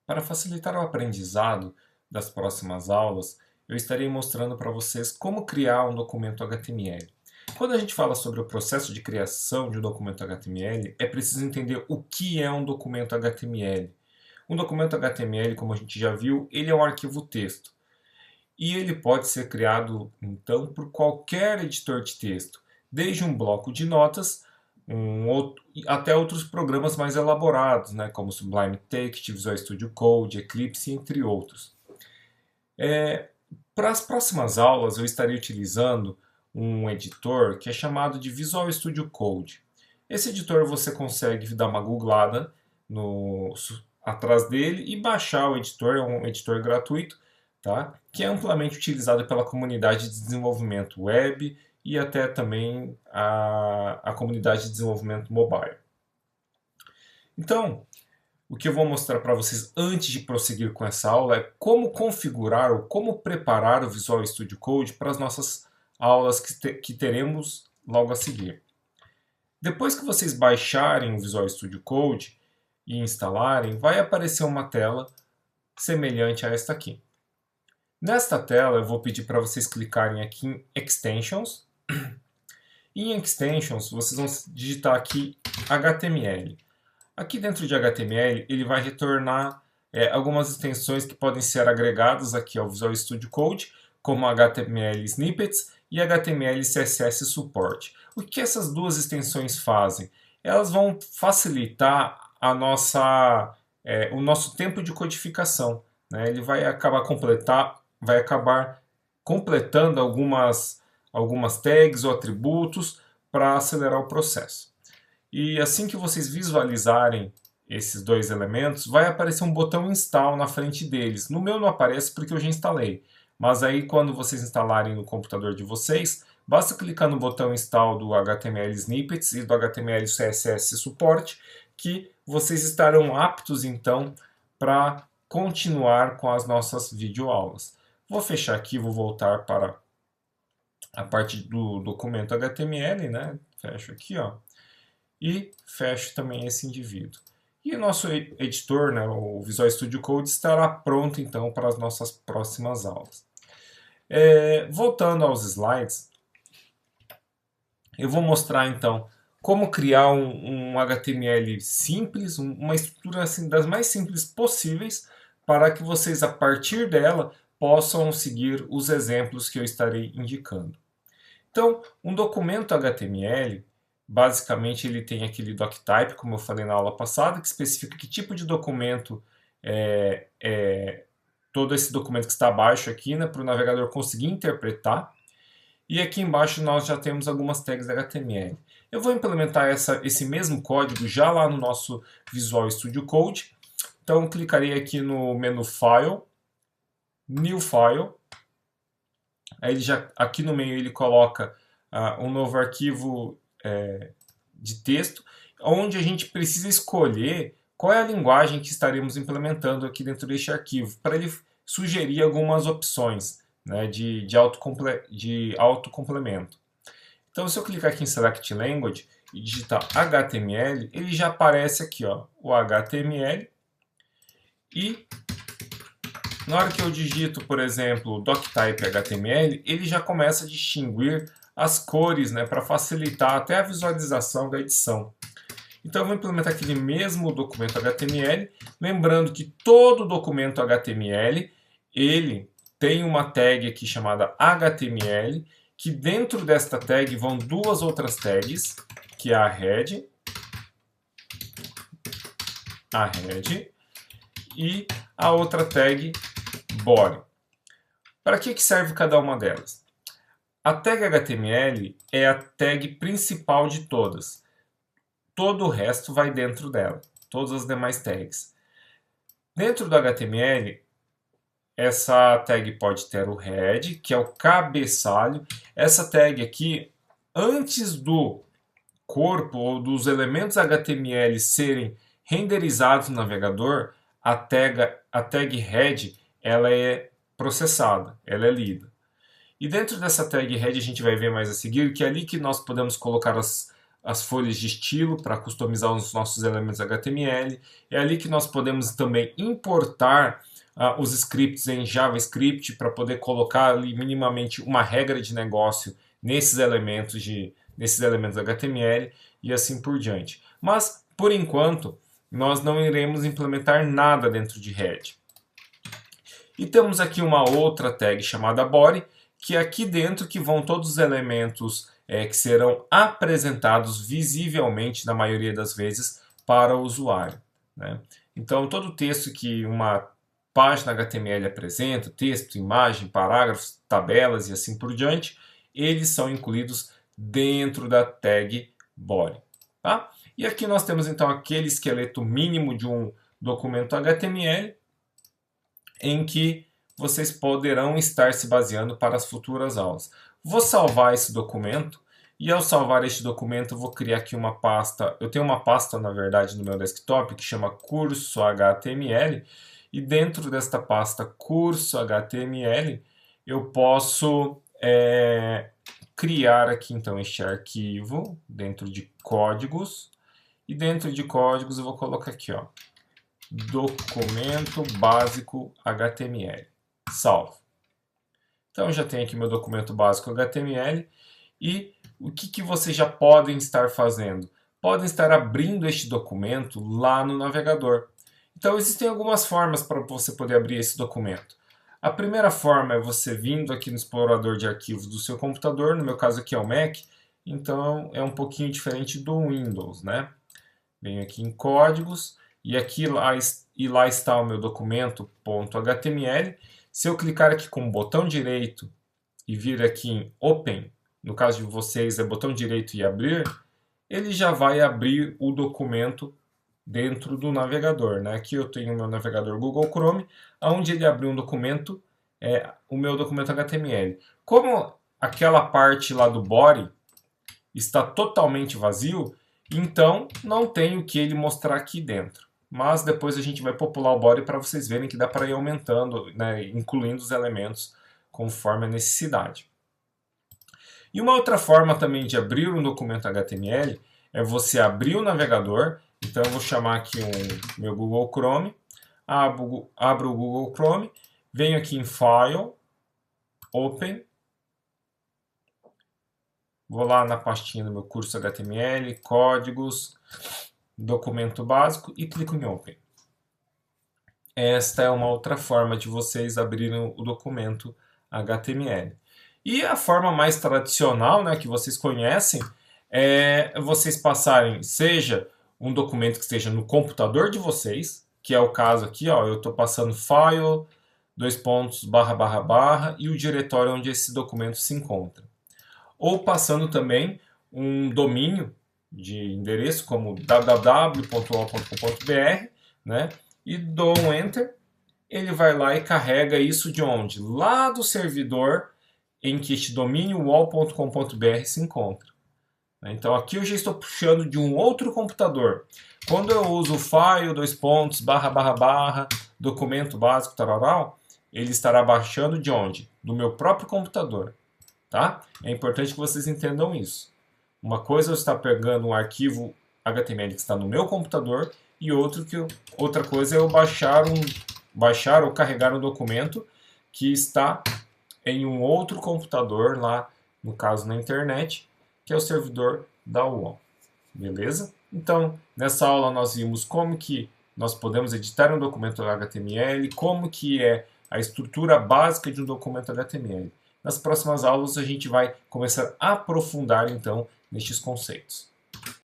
Para facilitar o aprendizado das próximas aulas, eu estarei mostrando para vocês como criar um documento HTML. Quando a gente fala sobre o processo de criação de um documento HTML, é preciso entender o que é um documento HTML. Um documento HTML, como a gente já viu, ele é um arquivo texto. E ele pode ser criado, então, por qualquer editor de texto, desde um bloco de notas até outros programas mais elaborados, né, como Sublime Text, Visual Studio Code, Eclipse, entre outros. Para as próximas aulas, eu estarei utilizando um editor que é chamado de Visual Studio Code. Esse editor você consegue dar uma googlada atrás dele e baixar o editor, é um editor gratuito, tá? Que é amplamente utilizado pela comunidade de desenvolvimento web e até também a comunidade de desenvolvimento mobile. Então, o que eu vou mostrar para vocês antes de prosseguir com essa aula é como configurar ou como preparar o Visual Studio Code para as nossas aulas que teremos logo a seguir. Depois que vocês baixarem o Visual Studio Code e instalarem, vai aparecer uma tela semelhante a esta aqui. Nesta tela, eu vou pedir para vocês clicarem aqui em Extensions. E em Extensions, vocês vão digitar aqui HTML. Aqui dentro de HTML, ele vai retornar algumas extensões que podem ser agregadas aqui ao Visual Studio Code, como HTML Snippets e HTML CSS Support. O que essas duas extensões fazem? Elas vão facilitar o nosso tempo de codificação, né? Ele vai acabar completando algumas tags ou atributos para acelerar o processo. E assim que vocês visualizarem esses dois elementos, vai aparecer um botão Install na frente deles. No meu não aparece porque eu já instalei. Mas aí quando vocês instalarem no computador de vocês, basta clicar no botão Install do HTML Snippets e do HTML CSS Support, que vocês estarão aptos então para continuar com as nossas videoaulas. Vou fechar aqui, vou voltar para a parte do documento HTML, né? Fecho aqui, ó. E fecho também esse indivíduo. E o nosso editor, né, o Visual Studio Code, estará pronto então para as nossas próximas aulas. Voltando aos slides, eu vou mostrar então como criar um HTML simples, uma estrutura assim, das mais simples possíveis, para que vocês, a partir dela, possam seguir os exemplos que eu estarei indicando. Então, um documento HTML, basicamente ele tem aquele doctype, como eu falei na aula passada, que especifica que tipo de documento todo esse documento que está abaixo aqui, né, para o navegador conseguir interpretar. E aqui embaixo nós já temos algumas tags HTML. Eu vou implementar esse mesmo código já lá no nosso Visual Studio Code. Então clicarei aqui no menu File, New File. Aí aqui no meio ele coloca um novo arquivo de texto, onde a gente precisa escolher qual é a linguagem que estaremos implementando aqui dentro deste arquivo, para ele sugerir algumas opções, né, de autocomplemento. Então, se eu clicar aqui em Select Language e digitar HTML, ele já aparece aqui, ó, o HTML. E na hora que eu digito, por exemplo, doctype HTML, ele já começa a distinguir as cores, né, para facilitar até a visualização da edição. Então eu vou implementar aquele mesmo documento HTML, lembrando que todo documento HTML, ele tem uma tag aqui chamada HTML, que dentro desta tag vão duas outras tags, que é a head e a outra tag body. Para que serve cada uma delas? A tag HTML é a tag principal de todas. Todo o resto vai dentro dela, todas as demais tags. Dentro do HTML, essa tag pode ter o head, que é o cabeçalho. Essa tag aqui, antes do corpo ou dos elementos HTML serem renderizados no navegador, a tag head ela é processada, ela é lida. E dentro dessa tag head a gente vai ver mais a seguir que é ali que nós podemos colocar as folhas de estilo para customizar os nossos elementos HTML. É ali que nós podemos também importar os scripts em JavaScript para poder colocar ali minimamente uma regra de negócio nesses elementos HTML e assim por diante. Mas, por enquanto, nós não iremos implementar nada dentro de Head. E temos aqui uma outra tag chamada Body, que é aqui dentro que vão todos os elementos que serão apresentados visivelmente, na maioria das vezes, para o usuário, né? Então, todo o texto que uma página HTML apresenta, texto, imagem, parágrafos, tabelas e assim por diante, eles são incluídos dentro da tag Body, tá? E aqui nós temos então aquele esqueleto mínimo de um documento HTML em que vocês poderão estar se baseando para as futuras aulas. Vou salvar esse documento e ao salvar este documento eu vou criar aqui uma pasta. Eu tenho uma pasta, na verdade, no meu desktop que chama curso HTML e dentro desta pasta curso HTML eu posso criar aqui então este arquivo dentro de códigos e dentro de códigos eu vou colocar aqui, ó, documento básico HTML. Salvo. Então já tenho aqui meu documento básico HTML e o que vocês já podem estar fazendo? Podem estar abrindo este documento lá no navegador. Então existem algumas formas para você poder abrir esse documento. A primeira forma é você vindo aqui no explorador de arquivos do seu computador, no meu caso aqui é o Mac, então é um pouquinho diferente do Windows, né? Venho aqui em códigos e aqui lá está o meu documento .html. Se eu clicar aqui com o botão direito e vir aqui em Open, no caso de vocês é botão direito e abrir, ele já vai abrir o documento dentro do navegador, né? Aqui eu tenho o meu navegador Google Chrome, onde ele abriu um documento, o meu documento HTML. Como aquela parte lá do body está totalmente vazio, então não tem o que ele mostrar aqui dentro. Mas depois a gente vai popular o body para vocês verem que dá para ir aumentando, né, incluindo os elementos conforme a necessidade. E uma outra forma também de abrir um documento HTML é você abrir o navegador. Então eu vou chamar aqui meu Google Chrome, abro o Google Chrome, venho aqui em File, Open, vou lá na pastinha do meu curso HTML, códigos, documento básico e clico em Open. Esta é uma outra forma de vocês abrirem o documento HTML. E a forma mais tradicional, né, que vocês conhecem, é vocês passarem, seja um documento que esteja no computador de vocês, que é o caso aqui, ó, eu estou passando file, // e o diretório onde esse documento se encontra. Ou passando também um domínio de endereço como www.ol.com.br, né? E dou um Enter, ele vai lá e carrega isso de onde? Lá do servidor em que este domínio ol.com.br se encontra. Então aqui eu já estou puxando de um outro computador. Quando eu uso o file, // documento básico, tararau, ele estará baixando de onde? Do meu próprio computador. Tá? É importante que vocês entendam isso. Uma coisa é eu estar pegando um arquivo HTML que está no meu computador e outra coisa é eu baixar ou carregar um documento que está em um outro computador lá, no caso na internet, que é o servidor da UOL. Beleza? Então, nessa aula nós vimos como que nós podemos editar um documento HTML, como que é a estrutura básica de um documento HTML. Nas próximas aulas a gente vai começar a aprofundar então nestes conceitos.